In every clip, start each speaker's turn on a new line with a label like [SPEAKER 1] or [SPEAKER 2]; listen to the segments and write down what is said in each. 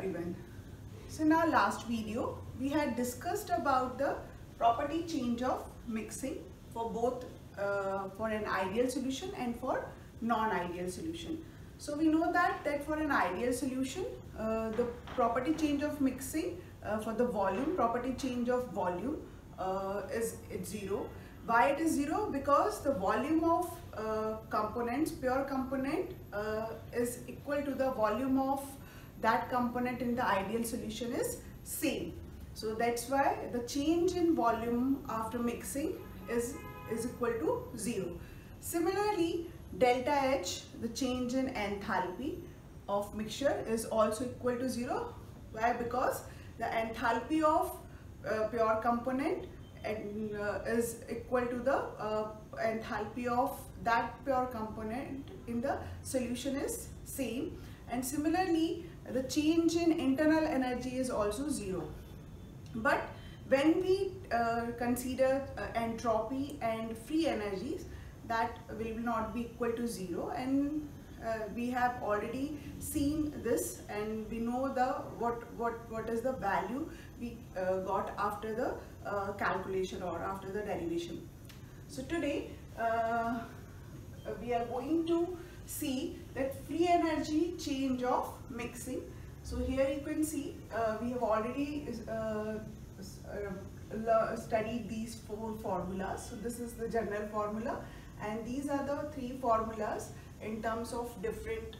[SPEAKER 1] everyone. So in our last video, we had discussed about the property change of mixing for both for an ideal solution and for non-ideal solution. So we know that for an ideal solution, the property change of mixing for the volume, property change of volume is 0. Why it is 0? Because the volume of components, pure component is equal to the volume of that component in the ideal solution is same. So that's why the change in volume after mixing is equal to 0. Similarly, delta H, the change in enthalpy of mixture, is also equal to 0. Why? Because the enthalpy of pure component is equal to the enthalpy of that pure component in the solution is same. And similarly, the change in internal energy is also 0. But when we consider entropy and free energies, that will not be equal to 0, and we have already seen this, and we know the what is the value we got after the calculation or after the derivation. So today we are going to see that free energy change of mixing. So here you can see we have already studied these 4 formulas. So this is the general formula, and these are the 3 formulas in terms of different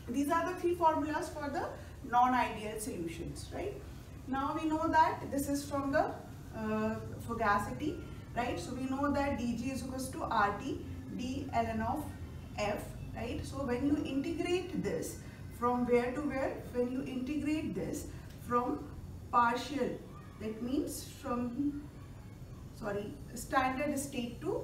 [SPEAKER 1] these are the 3 formulas for the non-ideal solutions, right? Now we know that this is from the fugacity, right? So we know that dg is equals to RT d ln of f, right? So when you integrate this from where to where, when you integrate this from partial, that means from standard state to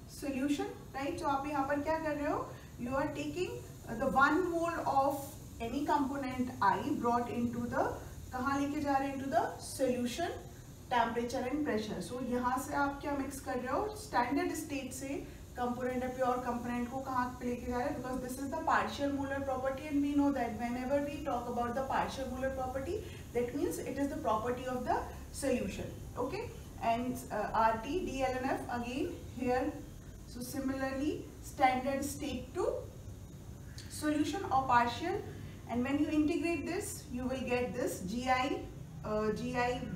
[SPEAKER 1] solution, right? So आप यहाँ पर क्या कर रहे हो? You are taking the 1 mole of any component I brought into the, कहाँ लेके जा रहे हैं? Into the solution temperature and pressure. So यहाँ से आप क्या mix कर रहे हो? Standard state से component है, pure component को कहाँ पे लेके जा रहे हैं? Because this is the partial molar property, and we know that whenever we talk about the partial molar property, that means it is the property of the solution. Okay, and RT d ln f again here. So similarly, standard state to solution or partial, and when you integrate this, you will get this gi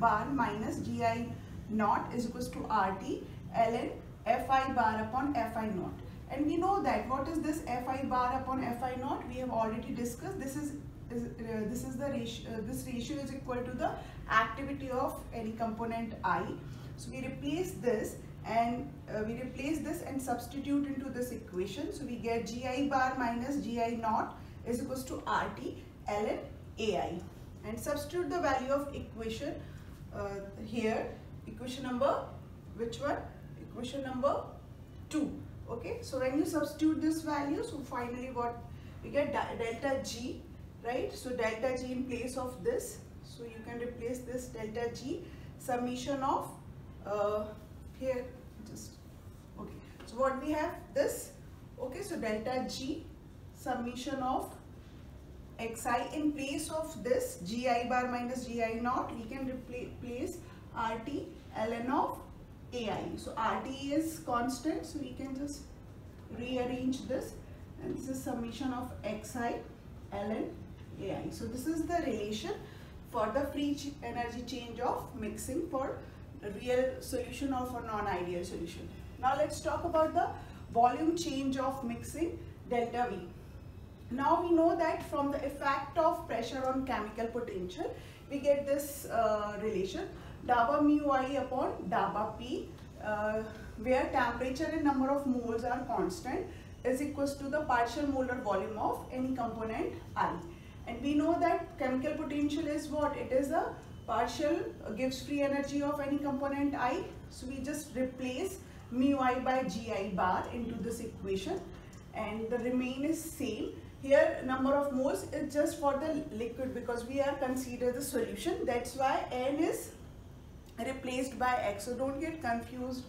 [SPEAKER 1] bar minus gi naught is equals to RT ln fi bar upon fi naught. And we know that what is this fi bar upon fi naught? We have already discussed. This is the ratio. This ratio is equal to the activity of any component I. So we replace this and substitute into this equation. So we get gi bar minus gi naught is equals to RT ln ai, and substitute the value of equation here. Equation number, which one? Equation number 2. Okay, so when you substitute this value, so finally what we get? Delta G, right? So delta G in place of this, so you can replace this delta G summation of here just, okay, so what we have this, okay, so delta G summation of xi in place of this gi bar minus gi naught, we can replace RT ln of ai. So RT is constant, so we can just rearrange this, and this is summation of xi ln ai. So this is the relation for the free energy change of mixing for a real solution or for non-ideal solution. Now let's talk about the volume change of mixing, delta V. Now we know that from the effect of pressure on chemical potential, we get this relation dabba mu I upon dabba P, where temperature and number of moles are constant, is equals to the partial molar volume of any component I. And we know that chemical potential is what? It is a partial, gives free energy of any component I. So we just replace mu I by gi bar into this equation, and the remain is same. Here number of moles is just for the liquid, because we are consider the solution. That's why N is replaced by X. So don't get confused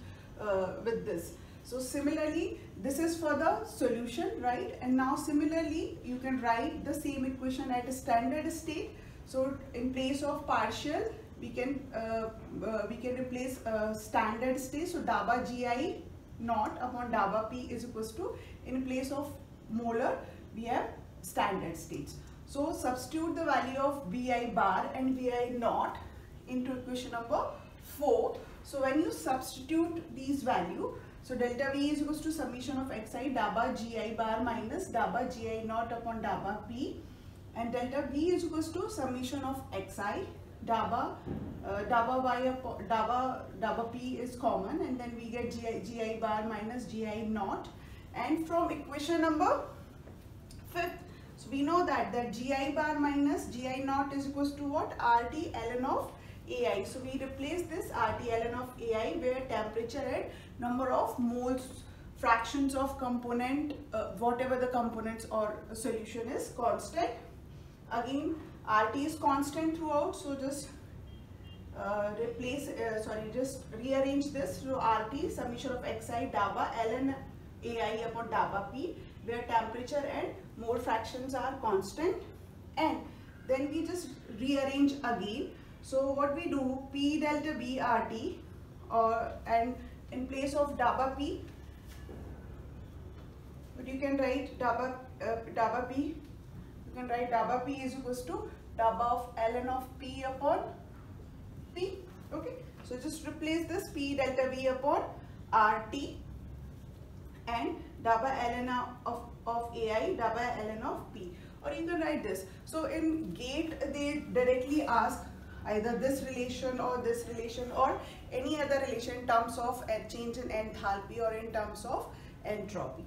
[SPEAKER 1] with this. So similarly, this is for the solution, right? And now similarly, you can write the same equation at a standard state. So in place of partial, we can replace standard state. So dabba gi naught upon dabba p is equals to, in place of molar, we have standard states. So substitute the value of vi bar and vi naught into equation number 4. So when you substitute these values, so delta V is equals to summation of xi dabba gi bar minus dabba gi naught upon dabba p, and delta V is equals to summation of xi dabba y upon dabba p is common, and then we get gi bar minus gi naught. And from equation number 5th, so we know that gi bar minus gi naught is equals to what? RT ln of AI. So we replace this RT ln of AI, where temperature and number of moles, fractions of component, whatever the components or solution is, constant. Again, RT is constant throughout, so just just rearrange this. So RT summation of xi dabba ln AI upon dabba p, where temperature and mole fractions are constant, and then we just rearrange again. So what we do, P delta B RT, and in place of dabba P, but you can write dabba P, you can write dabba P is equals to dabba of ln of P upon P. Okay, so just replace this P delta V upon RT and dabba ln of AI dabba ln of P. Or you can write this. So in GATE, they directly ask either this relation or this relation or any other relation in terms of a change in enthalpy or in terms of entropy.